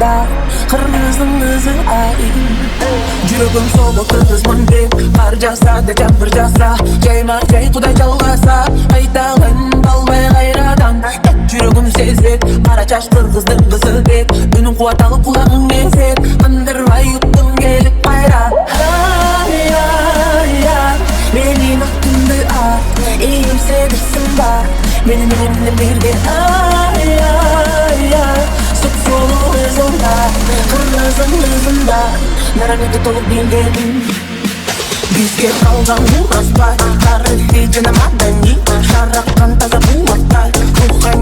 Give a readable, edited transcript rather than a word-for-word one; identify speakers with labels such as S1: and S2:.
S1: da kırmızın ızı ay. Жүрегім соғып қырғызмын деп қар жаса да жаңбыр жаса жайма жай құдай жалғаса айталын балбай қайрадан жүрегім сезет қара шаш қырғыздың қызы деп үнің қуат алып құлағың есет қандырбай ұттым келіп қайра менің ақтымды ақ иемседірсің ба менімен бірге сұп-сұлу ызыңда қырмызың ызында нараметі толып белдедім бізге қалған оразбай тарихи жана маданий жаратқан таза булаттай рухани